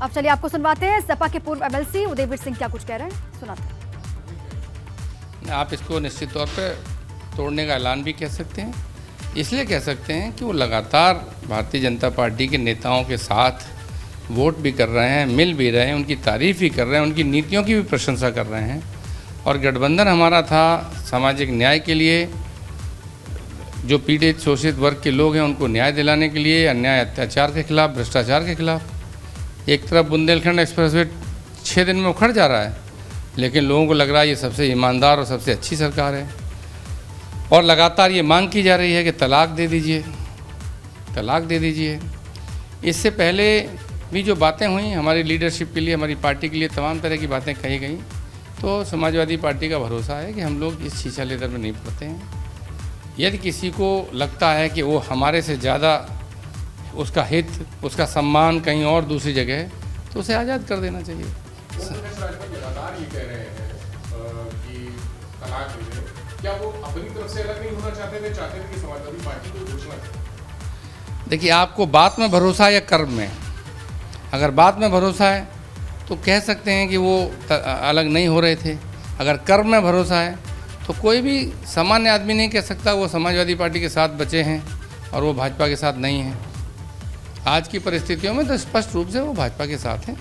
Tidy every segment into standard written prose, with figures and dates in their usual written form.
अब चलिए आपको सुनवाते हैं सपा के पूर्व एमएलसी उदयवीर सिंह क्या कुछ कह रहे हैं, सुनाते हैं। आप इसको निश्चित तौर पे तोड़ने का ऐलान भी कह सकते हैं। इसलिए कह सकते हैं कि वो लगातार भारतीय जनता पार्टी के नेताओं के साथ वोट भी कर रहे हैं, मिल भी रहे हैं, उनकी तारीफ़ भी कर रहे हैं, उनकी नीतियों की भी प्रशंसा कर रहे हैं। और गठबंधन हमारा था सामाजिक न्याय के लिए, जो पीड़ित शोषित वर्ग के लोग हैं उनको न्याय दिलाने के लिए, अन्याय अत्याचार के खिलाफ, भ्रष्टाचार के खिलाफ। एक तरफ बुंदेलखंड एक्सप्रेसवे 6 दिन में उखड़ जा रहा है, लेकिन लोगों को लग रहा है ये सबसे ईमानदार और सबसे अच्छी सरकार है। और लगातार ये मांग की जा रही है कि तलाक दे दीजिए, तलाक दे दीजिए। इससे पहले भी जो बातें हुई हमारी लीडरशिप के लिए, हमारी पार्टी के लिए तमाम तरह की बातें कही गई। तो समाजवादी पार्टी का भरोसा है कि हम लोग इस शीशा लेदर में नहीं पड़ते हैं। यदि किसी को लगता है कि वो हमारे से ज़्यादा उसका हित, उसका सम्मान कहीं और दूसरी जगह है, तो उसे आज़ाद कर देना चाहिए। लगातार ये कह रहे हैं कि तलाक दे दें, क्या वो अपनी तरफ से अलग नहीं होना चाहते थे कि समाजवादी पार्टी को घोषणा करें? देखिए, आपको बात में भरोसा है या कर्म में? अगर बात में भरोसा है तो कह सकते हैं कि वो अलग नहीं हो रहे थे। अगर कर्म में भरोसा है तो कोई भी सामान्य आदमी नहीं कह सकता वो समाजवादी पार्टी के साथ बचे हैं और वो भाजपा के साथ नहीं हैं। आज की परिस्थितियों में तो स्पष्ट रूप से वो भाजपा के साथ हैं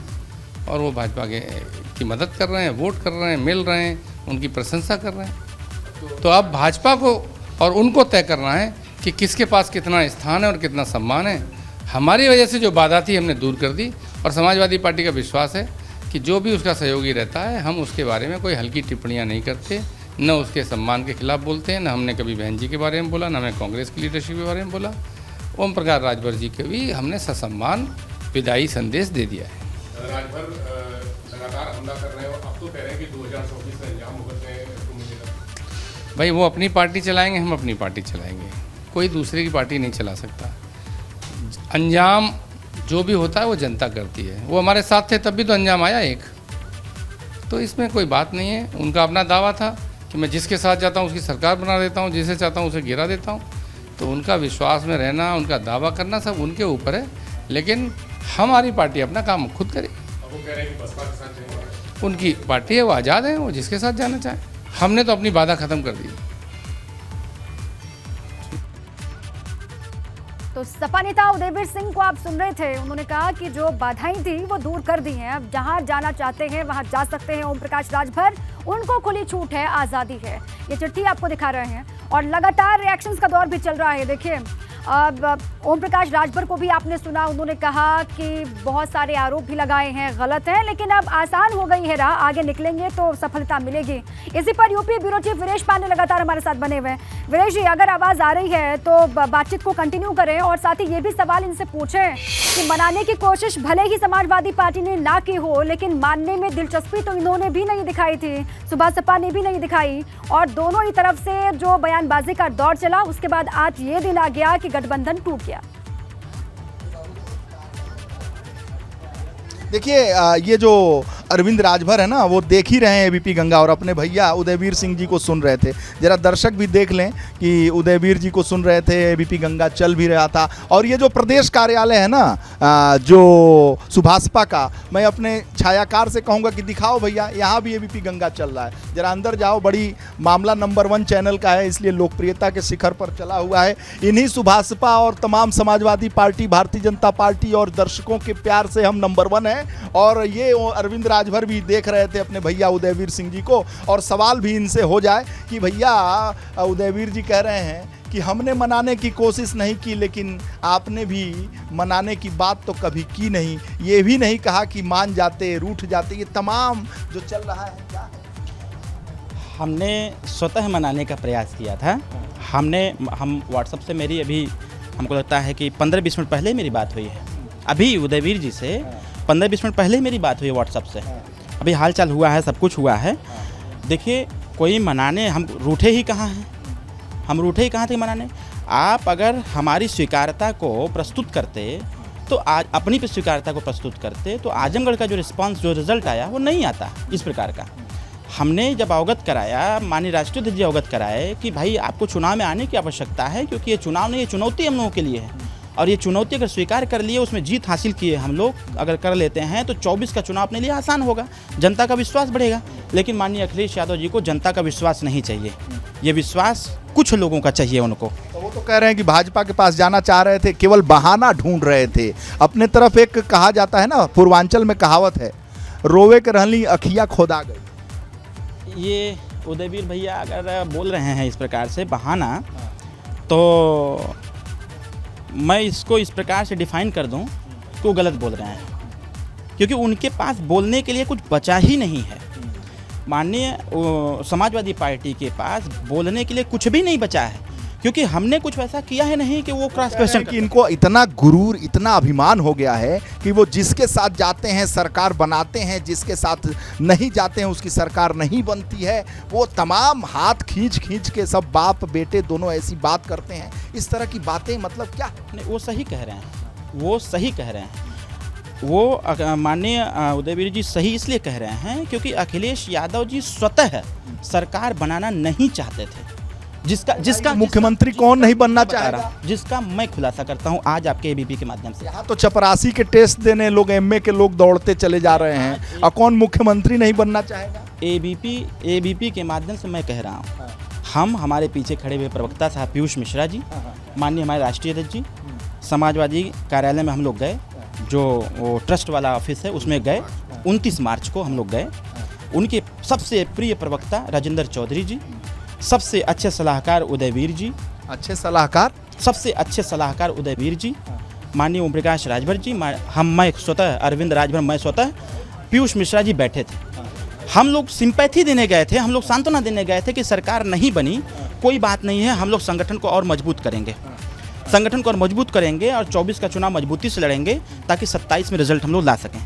और वो भाजपा की मदद कर रहे हैं, वोट कर रहे हैं, मिल रहे हैं, उनकी प्रशंसा कर रहे हैं। तो अब भाजपा को और उनको तय करना है कि किसके पास कितना स्थान है और कितना सम्मान है। हमारी वजह से जो बाधा थी हमने दूर कर दी और समाजवादी पार्टी का विश्वास है कि जो भी उसका सहयोगी रहता है हम उसके बारे में कोई हल्की टिप्पणियां नहीं करते, न उसके सम्मान के खिलाफ बोलते हैं, न हमने कभी बहन जी के बारे में बोला, न हमें कांग्रेस की लीडरशिप के बारे में बोला। ओम प्रकाश राजभर जी के भी हमने ससम्मान विदाई संदेश दे दिया है। राजभर लगातार हमला कर रहे हो, अब तो कह रहे हैं कि 2024 में अंजाम भुगतने को मिलेगा। भाई वो अपनी पार्टी चलाएंगे, हम अपनी पार्टी चलाएंगे, कोई दूसरे की पार्टी नहीं चला सकता। अंजाम जो भी होता है वो जनता करती है। वो हमारे साथ थे तब भी तो अंजाम आया एक, तो इसमें कोई बात नहीं है। उनका अपना दावा था कि मैं जिसके साथ जाता हूँ उसकी सरकार बना देता हूँ, जिसे चाहता हूँ उसे गिरा देता हूँ। तो उनका विश्वास में रहना, उनका दावा करना सब उनके ऊपर है, लेकिन हमारी पार्टी अपना काम खुद करे। अब वो कह रहे हैं कि बसपा के साथ जाएंगे। उनकी पार्टी है, वो आज़ाद है, वो जिसके साथ जाना चाहे। हमने तो अपनी बाधा ख़त्म कर दी। तो सपा नेता उदयवीर सिंह को आप सुन रहे थे, उन्होंने कहा कि जो बाधाएं थी वो दूर कर दी हैं, अब जहां जाना चाहते हैं वहां जा सकते हैं। ओम प्रकाश राजभर, उनको खुली छूट है, आज़ादी है। ये चिट्ठी आपको दिखा रहे हैं और लगातार रिएक्शंस का दौर भी चल रहा है। देखिए, अब ओम प्रकाश राजभर को भी आपने सुना, उन्होंने कहा कि बहुत सारे आरोप भी लगाए हैं, गलत है, लेकिन अब आसान हो गई है राह, आगे निकलेंगे तो सफलता मिलेगी। इसी पर UP bureau chief Viresh Pandey लगातार हमारे साथ बने हुए हैं। वीरेश जी, अगर आवाज़ आ रही है तो बातचीत को कंटिन्यू करें और साथ ही ये भी सवाल इनसे पूछें कि मनाने की कोशिश भले ही समाजवादी पार्टी ने ना की हो, लेकिन मानने में दिलचस्पी तो इन्होंने भी नहीं दिखाई थी, सुबह सपा ने भी नहीं दिखाई, और दोनों ही तरफ से जो बयानबाजी का दौर चला उसके बाद आज ये दिन आ गया कि गठबंधन टूट गया। देखिए, ये जो अरविंद राजभर है ना, वो देख ही रहे हैं एबीपी गंगा और अपने भैया उदयवीर सिंह जी को सुन रहे थे। जरा दर्शक भी देख लें कि उदयवीर जी को सुन रहे थे, एबीपी गंगा चल भी रहा था। और ये जो प्रदेश कार्यालय है ना, जो सुभाषपा का, मैं अपने छायाकार से कहूँगा कि दिखाओ भैया, यहाँ भी एबीपी गंगा चल रहा है। जरा अंदर जाओ, बड़ी मामला नंबर 1 चैनल का है, इसलिए लोकप्रियता के शिखर पर चला हुआ है। इन्हीं सुभाषपा और तमाम समाजवादी पार्टी, भारतीय जनता पार्टी और दर्शकों के प्यार से हम नंबर 1 है। और ये अरविंद राजभर भी देख रहे थे अपने भैया उदयवीर सिंह जी को, और सवाल भी इनसे हो जाए कि भैया, उदयवीर जी कह रहे हैं कि हमने मनाने की कोशिश नहीं की, लेकिन आपने भी मनाने की बात तो कभी की नहीं, ये भी नहीं कहा कि मान जाते, रूठ जाते। ये तमाम जो चल रहा है क्या है? हमने स्वतः मनाने का प्रयास किया था। हम व्हाट्सएप से मेरी अभी हमको लगता है कि 15-20 मिनट पहले मेरी बात हुई है, अभी उदयवीर जी से 15-20 मिनट पहले मेरी बात हुई है व्हाट्सएप से। अभी हाल चाल हुआ है, सब कुछ हुआ है। देखिए, कोई मनाने, हम रूठे ही कहाँ हैं? हम रूठे ही कहाँ थे मनाने? आप अगर हमारी स्वीकार्यता को प्रस्तुत करते तो आज अपनी पे स्वीकार्यता को प्रस्तुत करते तो आजमगढ़ का जो रिस्पांस, जो रिजल्ट आया वो नहीं आता इस प्रकार का। हमने जब अवगत कराया, माननीय राष्ट्रीय अध्यक्ष जी अवगत कराए कि भाई आपको चुनाव में आने की आवश्यकता है, क्योंकि ये चुनाव नहीं, ये चुनौती हम लोगों के लिए है। और ये चुनौती अगर स्वीकार कर लिए, उसमें जीत हासिल किए हम लोग अगर कर लेते हैं, तो 24 का चुनाव अपने लिए आसान होगा, जनता का विश्वास बढ़ेगा। लेकिन माननीय अखिलेश यादव जी को जनता का विश्वास नहीं चाहिए, ये विश्वास कुछ लोगों का चाहिए उनको। तो वो तो कह रहे हैं कि भाजपा के पास जाना चाह रहे थे, केवल बहाना ढूंढ रहे थे अपने तरफ। एक कहा जाता है ना, पूर्वांचल में कहावत है, रोवे के रहली अखिया खोदा गई। ये उदयवीर भैया अगर बोल रहे हैं इस प्रकार से बहाना, तो मैं इसको इस प्रकार से डिफाइन कर दूं कि वो गलत बोल रहे हैं, क्योंकि उनके पास बोलने के लिए कुछ बचा ही नहीं है। माननीय समाजवादी पार्टी के पास बोलने के लिए कुछ भी नहीं बचा है, क्योंकि हमने कुछ वैसा किया है नहीं कि वो क्रॉस क्वेश्चन कि इनको इतना गुरूर, इतना अभिमान हो गया है कि वो जिसके साथ जाते हैं सरकार बनाते हैं, जिसके साथ नहीं जाते हैं उसकी सरकार नहीं बनती है। वो तमाम हाथ खींच खींच के सब बाप बेटे दोनों ऐसी बात करते हैं। इस तरह की बातें मतलब क्या? नहीं, वो सही कह रहे हैं, वो सही कह रहे हैं। वो माननीय उदयवीर जी सही इसलिए कह रहे हैं क्योंकि अखिलेश यादव जी स्वतः सरकार बनाना नहीं चाहते थे। जिसका मुख्यमंत्री कौन नहीं बनना चाहेगा, जिसका मैं खुलासा करता हूं आज आपके एबीपी के माध्यम से। यहाँ तो चपरासी के टेस्ट देने लोग, एमए के लोग दौड़ते चले जा रहे हैं, और कौन मुख्यमंत्री नहीं बनना चाहेगा? एबीपी के माध्यम से मैं कह रहा हूँ, हम हमारे पीछे खड़े हुए प्रवक्ता साहब पीयूष मिश्रा जी, माननीय हमारे राष्ट्रीय अध्यक्ष जी, समाजवादी कार्यालय में हम लोग गए, जो वो ट्रस्ट वाला ऑफिस है उसमें गए, 29 मार्च को हम लोग गए। उनके सबसे प्रिय प्रवक्ता राजेंद्र चौधरी जी, सबसे अच्छे सलाहकार उदयवीर जी, सबसे अच्छे सलाहकार उदयवीर जी, माननीय ओम प्रकाश राजभर जी, मैं स्वतः अरविंद राजभर, मैं स्वतः, पीयूष मिश्रा जी बैठे थे। हम लोग सिंपैथी देने गए थे, हम लोग सांत्वना देने गए थे कि सरकार नहीं बनी, कोई बात नहीं है, हम लोग संगठन को और मजबूत करेंगे, और 24 का चुनाव मजबूती से लड़ेंगे ताकि 27 में रिजल्ट हम लोग ला सकें।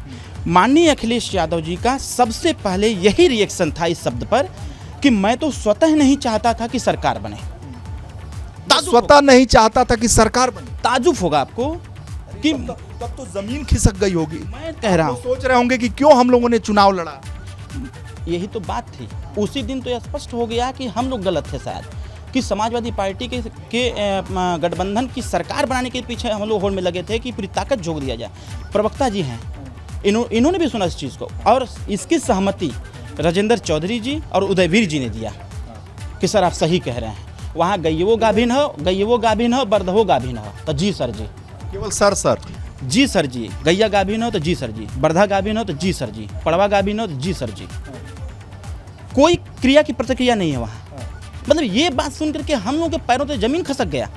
माननीय अखिलेश यादव जी का सबसे पहले यही रिएक्शन था इस शब्द पर कि मैं तो स्वतः नहीं चाहता था कि सरकार बने। स्वतः नहीं चाहता था कि सरकार बने। ताजुब होगा आपको कि तब तो जमीन खिसक गई होगी। मैं कह रहा हूँ, सोच रहे होंगे कि क्यों हम लोगों ने चुनाव लड़ा। यही तो बात थी। उसी दिन तो यह स्पष्ट हो गया कि हम लोग गलत थे शायद, कि समाजवादी पार्टी के गठबंधन की सरकार बनाने के पीछे हम लोग होड़ में लगे थे कि पूरी ताकत झोंक दिया जाए। प्रवक्ता जी हैं, इन्होंने भी सुना इस चीज़ को, और इसकी सहमति राजेंद्र चौधरी जी और उदयवीर जी ने दिया कि सर आप सही कह रहे हैं, वहाँ गईवो गाभिन हो, बर्दहो गाभिन हो, तो जी सर जी, केवल सर जी सर जी, गैया गाभिन हो तो जी सर जी, बर्धा गाभिन हो तो जी सर जी, पड़वा गाभिन हो तो जी सर जी। कोई क्रिया की प्रतिक्रिया नहीं है वहाँ। मतलब ये बात सुन करके हम लोगों के पैरों से जमीन खसक गया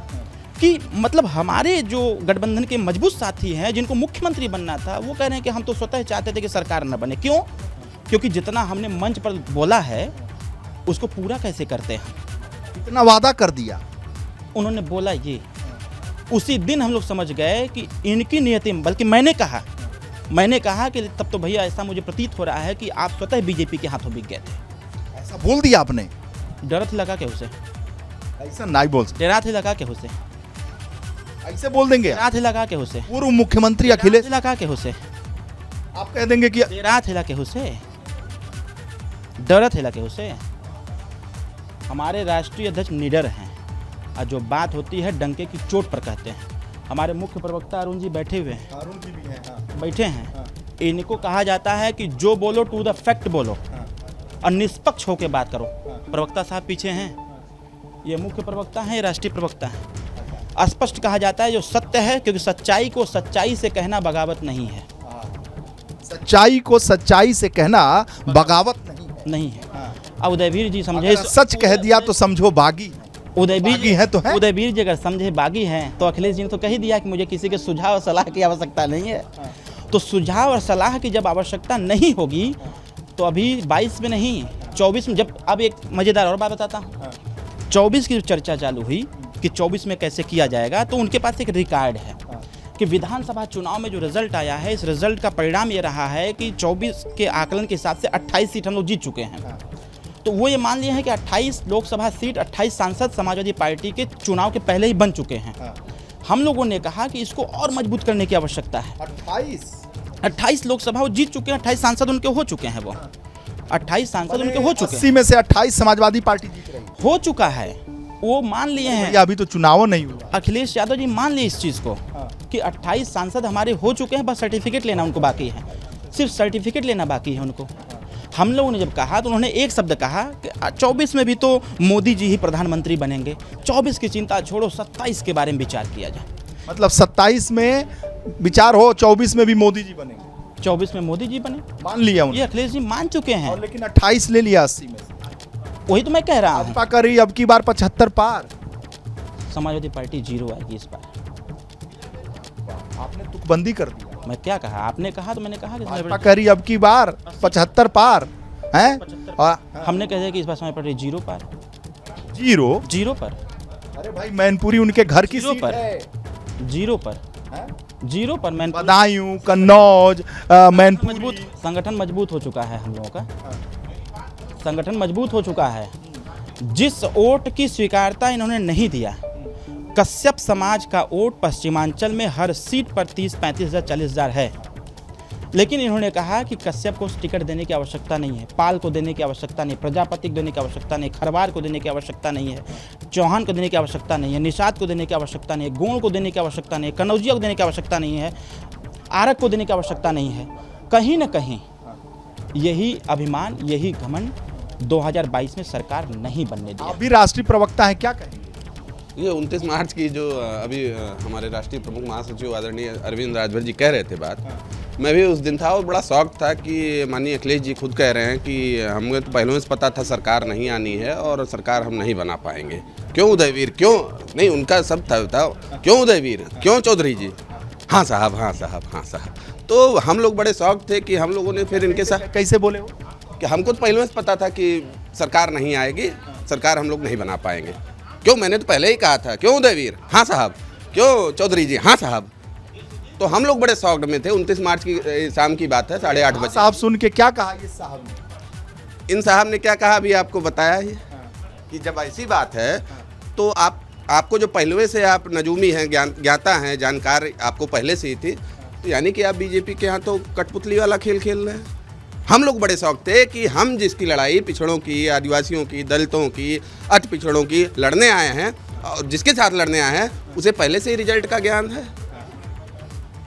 कि मतलब हमारे जो गठबंधन के मजबूत साथी हैं, जिनको मुख्यमंत्री बनना था, वो कह रहे हैं कि हम तो स्वतः चाहते थे कि सरकार न बने। क्यों? क्योंकि जितना हमने मंच पर बोला है उसको पूरा कैसे करते हैं। इतना वादा कर दिया उन्होंने, बोला ये, उसी दिन हम लोग समझ गए कि इनकी नियति, बल्कि मैंने कहा कि तब तो भैया ऐसा मुझे प्रतीत हो रहा है कि आप स्वतः बीजेपी के हाथों बिक गए थे। ऐसा बोल दिया आपने? डरत लगा के उसे, ऐसा नहीं बोल सकते। डरात लगा के उसे, ऐसे बोल देंगे? डरात लगा के उसे, पूर्व मुख्यमंत्री अखिलेश लगा के उसे, आप कह देंगे कि डरात लगा के उसे, डरत लगा के उसे। हमारे राष्ट्रीय अध्यक्ष निडर हैं, और जो बात होती है डंके की चोट पर कहते हैं। हमारे मुख्य प्रवक्ता अरुण जी बैठे हुए हैं, अरुण जी भी हैं, हाँ। बैठे हैं। इनको कहा जाता है कि जो बोलो टू द फैक्ट बोलो, और निष्पक्ष होकर बात करो। प्रवक्ता साहब पीछे हैं, ये मुख्य प्रवक्ता हैं, ये राष्ट्रीय प्रवक्ता हैं। स्पष्ट कहा जाता है जो सत्य है, क्योंकि सच्चाई को सच्चाई से कहना बगावत नहीं है। सच्चाई को सच्चाई से कहना बगावत नहीं है। अब उदयवीर जी समझे, सच कह दिया तो समझो बागी। उदयवीर जी है तो है। उदयवीर जी अगर समझे बागी हैं, तो अखिलेश जी ने तो कह ही दिया कि मुझे किसी के सुझाव और सलाह की आवश्यकता नहीं है। तो सुझाव और सलाह की जब आवश्यकता नहीं होगी, तो अभी 22 में नहीं, 24 में, जब अब एक मज़ेदार और बात बताता हूँ। 24 की चर्चा चालू हुई कि 24 में कैसे किया जाएगा, तो उनके पास एक रिकॉर्ड है कि विधानसभा चुनाव में जो रिजल्ट आया है, इस रिजल्ट का परिणाम ये रहा है कि 24 के आकलन के हिसाब से 28 सीट हम लोग जीत चुके हैं। तो वो ये मान लिए हैं कि 28 लोकसभा सीट, 28 सांसद समाजवादी पार्टी के चुनाव के पहले ही बन चुके हैं। हम लोगों ने कहा कि इसको और मजबूत करने की आवश्यकता है। 28 लोकसभा वो जीत चुके हैं, 28 सांसद उनके हो चुके हैं, वो 28 सांसद उनके हो चुके हैं। 80 में से 28 समाजवादी पार्टी जीत रही हो चुका है, वो मान लिए हैं। अभी तो चुनाव नहीं हुआ। अखिलेश यादव जी मान लिए इस चीज़ को कि 28 सांसद हमारे हो चुके हैं, बस सर्टिफिकेट लेना उनको बाकी है, सिर्फ सर्टिफिकेट लेना बाकी है उनको। हम लोगों ने जब कहा तो उन्होंने एक शब्द कहा कि 24 में भी तो मोदी जी ही प्रधानमंत्री बनेंगे, 24 की चिंता छोड़ो, 27 के बारे में विचार किया जाए। मतलब 27 में विचार हो, 24 में भी मोदी जी बनेंगे। 24 में मोदी जी बने, मान लिया ये उन्होंने, अखिलेश जी मान चुके हैं। और लेकिन 28 ले लिया 80 में से। वही तो मैं कह रहा हूँ, भाजपा करी अब की बार 75 पार। समाजवादी पार्टी 0 आएगी इस बार। आपने तुकबंदी कर दिया। मैं क्या कहा, आपने कहा तो मैंने कहा कि भाजपा करी अब की बार 75 पार हैं, और हमने कह दिया कि इस बार समाजवादी पार्टी 0 पार, जीरो पर, अरे भाई मैनपुरी उनके घर की 0 सीट पर, है। 0 पर, हैं? 0 पर। मैं बदायूं, कन्नौज, मैनपुरी। मजबूत, संगठन मजबूत हो चुका है हम लोगों का, संगठन मजबूत हो चुका है। जिस वोट की स्वीकारता इन्होंने नहीं दिया, कश्यप समाज का वोट पश्चिमांचल में हर सीट पर 30-35 हज़ार 40 हज़ार है, लेकिन इन्होंने कहा कि कश्यप को टिकट देने की आवश्यकता नहीं है, पाल को देने की आवश्यकता नहीं, प्रजापति को देने की आवश्यकता नहीं, खरवार को देने की आवश्यकता नहीं है, चौहान को देने की आवश्यकता नहीं है, निषाद को देने की आवश्यकता नहीं है, गोंड को देने की आवश्यकता नहीं है, कनौजिया को देने की आवश्यकता नहीं है, आरक को देने की आवश्यकता नहीं है। कहीं न कहीं यही अभिमान, यही घमंड 2022 में सरकार नहीं बनने दिया। आप भी राष्ट्रीय प्रवक्ता हैं, क्या कहेंगे? ये 29 मार्च की जो अभी हमारे राष्ट्रीय प्रमुख महासचिव आदरणीय अरविंद राजभर जी कह रहे थे बात, मैं भी उस दिन था और बड़ा शौक था कि माननीय अखिलेश जी खुद कह रहे हैं कि हमें तो पहले से पता था सरकार नहीं आनी है और सरकार हम नहीं बना पाएंगे। क्यों उदयवीर, क्यों नहीं, उनका सब था क्यों उदयवीर, क्यों चौधरी जी, हाँ साहब, हाँ साहब, हाँ साहब। तो हम लोग बड़े शौक थे कि हम लोगों ने फिर इनके साथ, कैसे बोले वो? कि हमको तो पहले से पता था कि सरकार नहीं आएगी, सरकार हम लोग नहीं बना पाएंगे। क्यों, मैंने तो पहले ही कहा था, क्यों उदयवीर, हाँ साहब, क्यों चौधरी जी, हाँ साहब। तो हम लोग बड़े शौक में थे। 29 मार्च की शाम की बात है, 8:30 बजे। साहब सुन के क्या कहा ये साहब ने? इन साहब ने क्या कहा अभी आपको बताया ही, कि जब ऐसी बात है तो आपको जो पहले से आप नजूमी हैं, ज्ञाता हैं, जानकार आपको पहले से ही थी, तो यानी कि आप बीजेपी के यहाँ तो कठपुतली वाला खेल खेल रहे हैं। हम लोग बड़े शौक थे कि हम जिसकी लड़ाई पिछड़ों की, आदिवासियों की, दलितों की, अति पिछड़ों की लड़ने आए हैं, और जिसके साथ लड़ने आए हैं उसे पहले से ही रिजल्ट का ज्ञान है।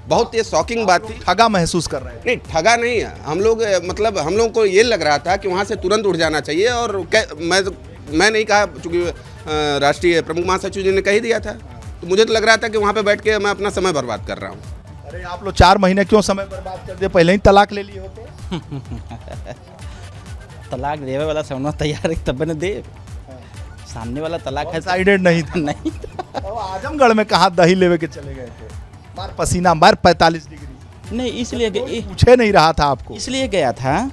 बहुत ये शॉकिंग बात थी। ठगा महसूस कर रहे हैं? नहीं, ठगा नहीं है हम लोग, मतलब हम लोग को ये लग रहा था कि वहाँ से तुरंत उठ जाना चाहिए। और मैं नहीं कहा, चूँकि राष्ट्रीय प्रमुख महासचिव जी ने कह ही दिया था, तो मुझे तो लग रहा था कि वहाँ पे बैठ के मैं अपना समय बर्बाद कर रहा हूँ। अरे आप लोग 4 महीने क्यों समय बर्बाद कर दिए, पहले ही तलाक ले लिए होते। तलाक देवे वाला समझना तैयार है तब न दे, सामने वाला तलाक है साइडेड नहीं था। नहीं। तो आजमगढ़ में कहा दही लेवे के चले गए थे, मार पसीना मार 45 डिग्री। नहीं, इसलिए पूछे नहीं रहा था आपको? इसलिए गया था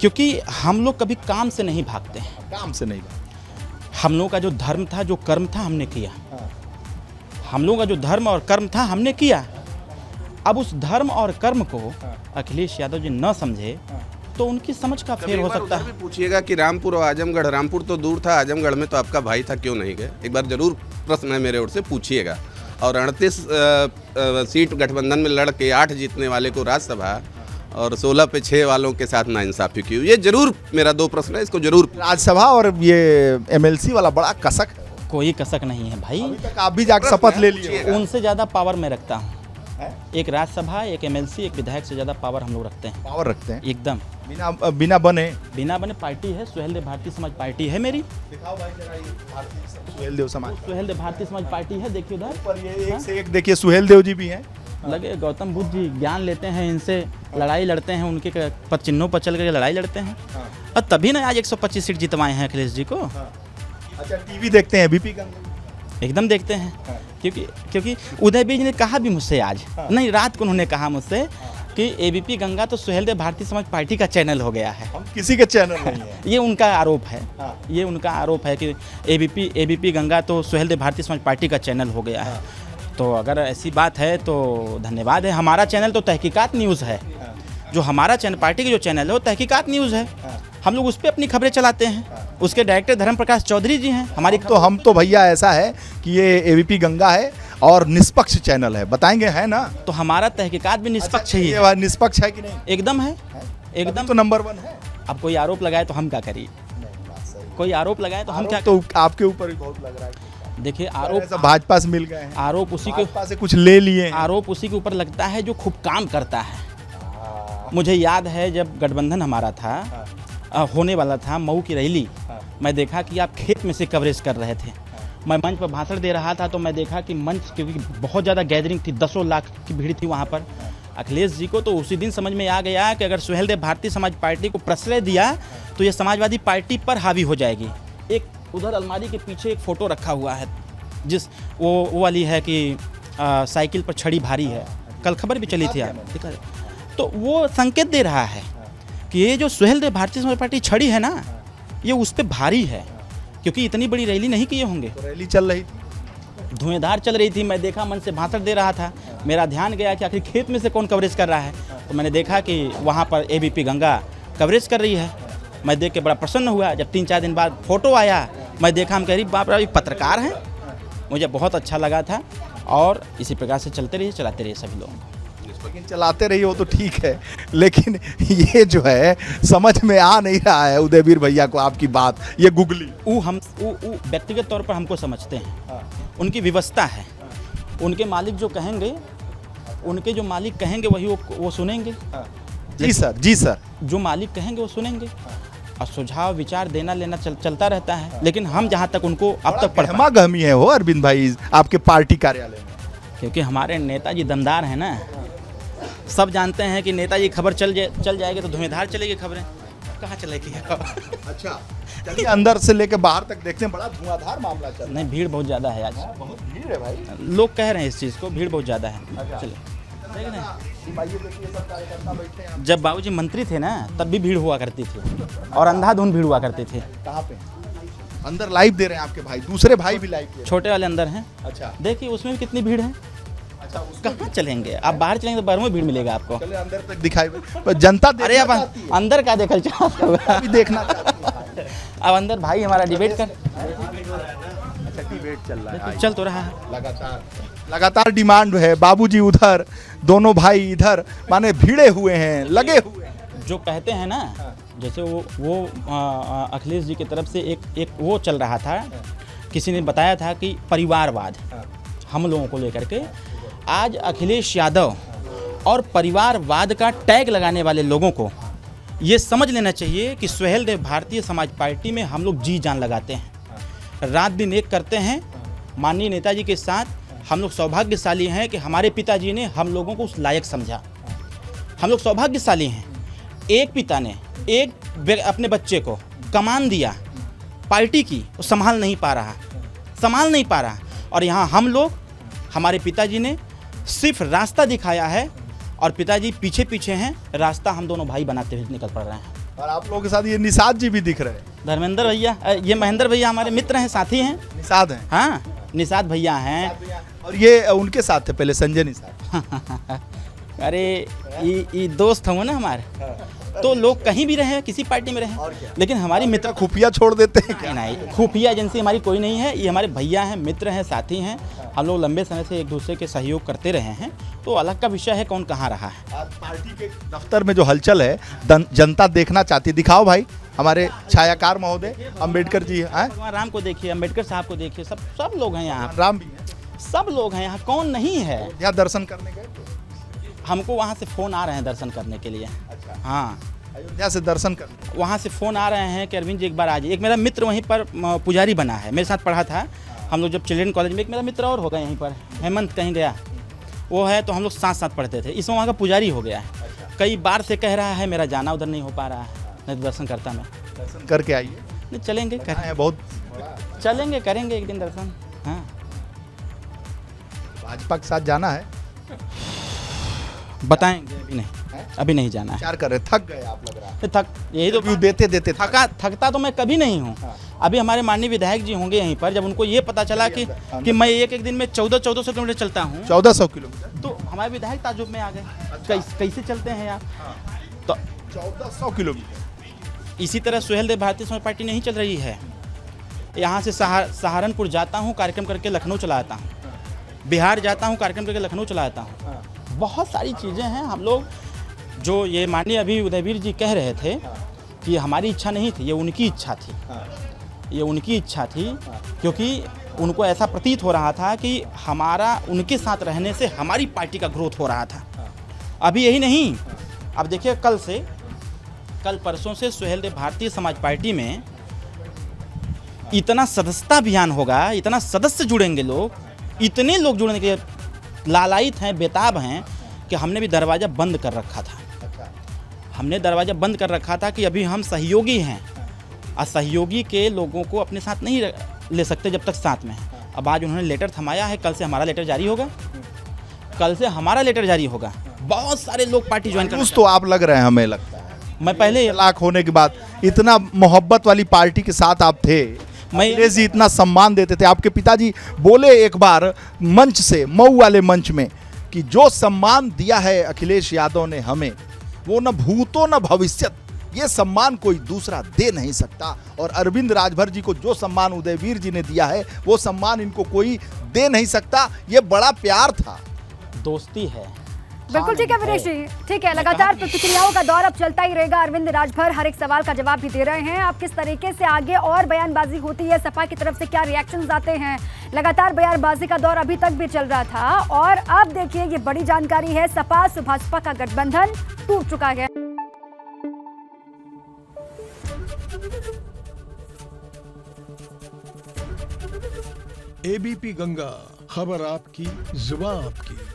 क्योंकि हम लोग कभी काम से नहीं भागते हैं। काम से नहीं। हम लोग का जो धर्म था, जो कर्म था, हमने किया। हम लोग का जो धर्म और कर्म था हमने किया। अब उस धर्म और कर्म को अखिलेश यादव जी न समझे तो उनकी समझ का फेर हो सकता है। पूछिएगा कि रामपुर और आजमगढ़, रामपुर तो दूर था, आजमगढ़ में तो आपका भाई था, क्यों नहीं गए? एक बार जरूर प्रश्न है मेरे ओर से, पूछिएगा। और 38 सीट गठबंधन में लड़ के 8 जीतने वाले को राज्यसभा और 16 पे 6 वालों के साथ नाइंसाफी की। ये जरूर मेरा 2 प्रश्न है, इसको जरूर। राज्यसभा और ये MLC वाला बड़ा कसक है। कोई कसक नहीं है भाई, अभी तक आप भी जाकर शपथ ले लिए। उनसे ज़्यादा पावर मैं रखता हूँ। एक राज्यसभा, एक MLC, एक विधायक से ज़्यादा पावर हम लोग रखते हैं। पावर रखते हैं एकदम बिना बने पार्टी है, सुहेल देव भारतीय समाज पार्टी है मेरी। दिखाओ भाई जरा ये भारतीय सुहेल देव समाज, सुहेल देव भारतीय समाज पार्टी है, देखिए उधर पर ये एक से एक देखिए सुहेल देव जी भी हैं। लगे गौतम बुद्ध जी ज्ञान लेते हैं, इनसे लड़ाई लड़ते हैं, उनके पद चिन्हों पर चल कर लड़ाई लड़ते हैं। और तभी ना आज 125 सीट जितवाए हैं अखिलेश जी को। अच्छा, टीवी देखते हैं बीपी गंगा? एकदम देखते हैं, क्योंकि उदयवीर जी ने कहा भी मुझसे आज, नहीं रात को उन्होंने कहा मुझसे कि ABP गंगा तो सुहेल देव भारतीय समाज पार्टी का चैनल हो गया है। हम किसी के चैनल नहीं है। ये उनका आरोप है। ये उनका आरोप है कि ABP गंगा तो सुहेल देव भारतीय समाज पार्टी का चैनल हो गया है। तो अगर ऐसी बात है तो धन्यवाद है। हमारा चैनल तो तहकीकात न्यूज़ है। जो हमारा चैनल, पार्टी की जो चैनल है वो तहकीकात न्यूज़ है। हम लोग उस पर अपनी खबरें चलाते हैं। उसके डायरेक्टर धर्म प्रकाश चौधरी जी हैं हमारी। तो हम तो भैया ऐसा है कि ये ABP गंगा है और निष्पक्ष चैनल है, बताएंगे है ना? तो हमारा तहकीकात भी निष्पक्ष ही है। ये निष्पक्ष है कि नहीं? एकदम है, एकदम। तो नंबर 1 है। अब कोई आरोप लगाए तो हम क्या करिए? कोई आरोप लगाए तो हम क्या? तो आपके ऊपर भी बहुत लग रहा है। देखिए ऐसा भाजपा से मिल गए हैं, आरोप उसी के भाजपा से कुछ ले लिए हैं। आरोप उसी के ऊपर लगता है जो खूब काम करता है। मुझे याद है जब गठबंधन हमारा था, होने वाला था मऊ की रैली, मैं देखा कि आप खेत में से कवरेज कर रहे थे। मैं मंच पर भाषण दे रहा था तो मैं देखा कि मंच, क्योंकि बहुत ज़्यादा गैदरिंग थी, 10 लाख की भीड़ थी वहाँ पर। अखिलेश जी को तो उसी दिन समझ में आ गया कि अगर सुहेलदेव भारतीय समाज पार्टी को प्रश्रय दिया तो ये समाजवादी पार्टी पर हावी हो जाएगी। एक उधर अलमारी के पीछे एक फ़ोटो रखा हुआ है, जिस वो वाली है कि साइकिल पर छड़ी भारी है, कल खबर भी चली थी आप देखा। तो वो संकेत दे रहा है कि ये जो सुहेलदेव भारतीय समाज पार्टी छड़ी है ना, ये उस पर भारी है, क्योंकि इतनी बड़ी रैली नहीं किए होंगे। तो रैली चल रही थी, धुएंधार चल रही थी, मैं देखा मन से भाषण दे रहा था, मेरा ध्यान गया कि आखिर खेत में से कौन कवरेज कर रहा है। तो मैंने देखा कि वहाँ पर एबीपी गंगा कवरेज कर रही है। मैं देख के बड़ा प्रसन्न हुआ। जब 3-4 दिन बाद फोटो आया, मैं देखा, हम कह रही बाप रे, पत्रकार हैं। मुझे बहुत अच्छा लगा था और इसी प्रकार से चलते रहिए, चलाते रहिए सभी लोग। लेकिन चलाते रहिए वो तो ठीक है, लेकिन ये जो है समझ में आ नहीं रहा है उदयवीर भैया को आपकी बात, ये गुगली वो व्यक्तिगत तौर पर हमको समझते हैं, उनकी व्यवस्था है, उनके मालिक जो कहेंगे, उनके जो मालिक कहेंगे वही वो सुनेंगे। जी सर, जी सर, जो मालिक कहेंगे वो सुनेंगे और सुझाव विचार देना लेना चलता रहता है। लेकिन हम जहाँ तक उनको अब तक गहमा गहमी है हो अरविंद भाई आपके पार्टी कार्यालय में, क्योंकि हमारे नेताजी दमदार हैं ना। सब जानते हैं कि नेताजी खबर चल जाएगी तो धुएंधार चलेगी खबरें, कहाँ चलेगी। अच्छा चलिए अंदर से लेके बाहर तक देखते हैं, बड़ा धुआंधार मामला चल रहा है। नहीं, भीड़ बहुत ज़्यादा है आज, बहुत भीड़ है भाई, लोग कह रहे हैं इस चीज़ को, भीड़ बहुत ज़्यादा है। चलिए, जब बाबूजी मंत्री थे ना तब भी भीड़ हुआ करती थी और अंधाधुंध भीड़ हुआ करती थी। कहाँ पे? अंदर लाइव दे रहे हैं आपके भाई, दूसरे भाई भी लाइव दे रहे छोटे वाले अंदर हैं। अच्छा देखिए उसमें भी कितनी भीड़ है। अच्छा, कहाँ चलेंगे आप? बाहर चलेंगे तो बाहर में भीड़ मिलेगा आपको। चले अंदर तक दिखाई, पर जनता अरे अब अंदर का देखल चाहते हो? अभी देखना चाहती है। अब अंदर भाई हमारा डिबेट कर, अच्छा डिबेट चल रहा है, चल तो रहा है। लगातार डिमांड है, बाबूजी उधर, दोनों भाई इधर, माने भिड़े हुए हैं, लगे हुए हैं। जो कहते हैं ना, जैसे वो अखिलेश जी की तरफ से एक वो चल रहा था, किसी ने बताया था कि परिवारवाद हम लोगों को लेकर के, आज अखिलेश यादव और परिवारवाद का टैग लगाने वाले लोगों को ये समझ लेना चाहिए कि सुहेलदेव भारतीय समाज पार्टी में हम लोग जी जान लगाते हैं, रात दिन एक करते हैं। माननीय नेताजी के साथ हम लोग सौभाग्यशाली हैं कि हमारे पिताजी ने हम लोगों को उस लायक समझा। हम लोग सौभाग्यशाली हैं, एक पिता ने एक अपने बच्चे को कमान दिया पार्टी की, वो संभाल नहीं पा रहा। और यहाँ हम लोग, हमारे पिताजी ने सिर्फ रास्ता दिखाया है और पिताजी पीछे पीछे हैं, रास्ता हम दोनों भाई बनाते हुए निकल पड़ रहे हैं। और आप लोगों के साथ ये निषाद जी भी दिख रहे हैं। धर्मेंद्र भैया, ये महेंद्र भैया हमारे मित्र हैं, साथी हैं। निषाद हैं, हाँ, निषाद भैया हैं। और ये उनके साथ थे पहले, संजय निषाद। अरे ये दोस्त होंगे ना हमारे, तो लोग कहीं भी रहे, किसी पार्टी में रहे, लेकिन हमारी मित्र खुफिया छोड़ देते हैं क्या? नहीं, खुफिया एजेंसी हमारी कोई नहीं है। ये हमारे भैया हैं, मित्र हैं, साथी हैं। हम लोग लंबे समय से एक दूसरे के सहयोग करते रहे हैं, तो अलग का विषय है कौन कहाँ रहा है। आज पार्टी के दफ्तर में जो हलचल है, जनता देखना चाहती है। दिखाओ भाई, हमारे छायाकार महोदय अम्बेडकर जी हैं। भगवान राम को देखिए, अम्बेडकर साहब को देखिए, सब लोग हैं यहाँ, राम भी हैं, सब लोग हैं यहाँ, कौन नहीं है। यहाँ दर्शन करने गए थे? हमको वहाँ से फ़ोन आ रहे हैं दर्शन करने के लिए। अच्छा, हाँ, अयोध्या से दर्शन करने वहाँ से फ़ोन आ रहे हैं कि अरविंद जी एक बार आ जाइए। एक मेरा मित्र वहीं पर पुजारी बना है, मेरे साथ पढ़ा था हम लोग जब चिल्ड्रन कॉलेज में। एक मेरा मित्र और होगा यहीं पर, हेमंत कहीं गया, वो है, तो हम लोग साथ साथ पढ़ते थे। इसमें वहाँ का पुजारी हो गया है। कई बार से कह रहा है, मेरा जाना उधर नहीं हो पा रहा है, नहीं तो दर्शन करता मैं। दर्शन करके आइए। नहीं, चलेंगे बहुत चलेंगे, करेंगे एक दिन दर्शन। हाँ, भाजपा के साथ जाना है, बताएंगे। अभी नहीं जाना है। विचार कर रहे, थक गए आप लग रहा है। यही तो देते थकता तो मैं कभी नहीं हूँ। अभी हमारे माननीय विधायक जी होंगे यहीं पर, जब उनको ये पता चला कि मैं एक दिन में 1400 किलोमीटर चलता हूँ, 1400 किलोमीटर, तो हमारे विधायक ताजुब में आ गए। कैसे चलते हैं यार? तो 1400 किलोमीटर। इसी तरह सुहेलदेव भारतीय समाज पार्टी नहीं चल रही है। यहाँ से सहारनपुर जाता हूँ, कार्यक्रम करके लखनऊ चला आता हूँ, बिहार जाता हूँ, कार्यक्रम करके लखनऊ चला आता हूँ। बहुत सारी चीज़ें हैं। हम लोग जो ये माननीय अभी उदयवीर जी कह रहे थे कि हमारी इच्छा नहीं थी, ये उनकी इच्छा थी, ये उनकी इच्छा थी, क्योंकि उनको ऐसा प्रतीत हो रहा था कि हमारा उनके साथ रहने से हमारी पार्टी का ग्रोथ हो रहा था। अभी यही नहीं, अब देखिए कल परसों से सुहेल देव भारतीय समाज पार्टी में इतना सदस्यता अभियान होगा, इतना सदस्य जुड़ेंगे लोग, इतने लोग जुड़ने के लालायित हैं, बेताब हैं कि हमने भी दरवाज़ा बंद कर रखा था। हमने दरवाज़ा बंद कर रखा था कि अभी हम सहयोगी हैं, असहयोगी के लोगों को अपने साथ नहीं ले सकते जब तक साथ में हैं। अब आज उन्होंने लेटर थमाया है, कल से हमारा लेटर जारी होगा, कल से हमारा लेटर जारी होगा। बहुत सारे लोग पार्टी ज्वाइन उस तो आप लग रहे हैं, हमें लगता है मैं पहले तलाक होने के बाद इतना मोहब्बत वाली पार्टी के साथ आप थे, अखिलेश जी इतना सम्मान देते थे। आपके पिताजी बोले एक बार मंच से, मऊ वाले मंच में, कि जो सम्मान दिया है अखिलेश यादव ने हमें, वो न भूतो न भविष्यत, ये सम्मान कोई दूसरा दे नहीं सकता। और अरविंद राजभर जी को जो सम्मान उदयवीर जी ने दिया है, वो सम्मान इनको कोई दे नहीं सकता। ये बड़ा प्यार था, दोस्ती है। बिल्कुल ठीक है वीरेश जी, ठीक है। लगातार प्रतिक्रियाओं का दौर अब चलता ही रहेगा। अरविंद राजभर हर एक सवाल का जवाब भी दे रहे हैं। आप किस तरीके से आगे और बयानबाजी होती है, सपा की तरफ से क्या रिएक्शंस आते हैं? लगातार बयानबाजी का दौर अभी तक भी चल रहा था और अब देखिए ये बड़ी जानकारी है, सपा सुभाषपा का गठबंधन टूट चुका है। एबीपी गंगा, खबर आपकी, जुबान आपकी।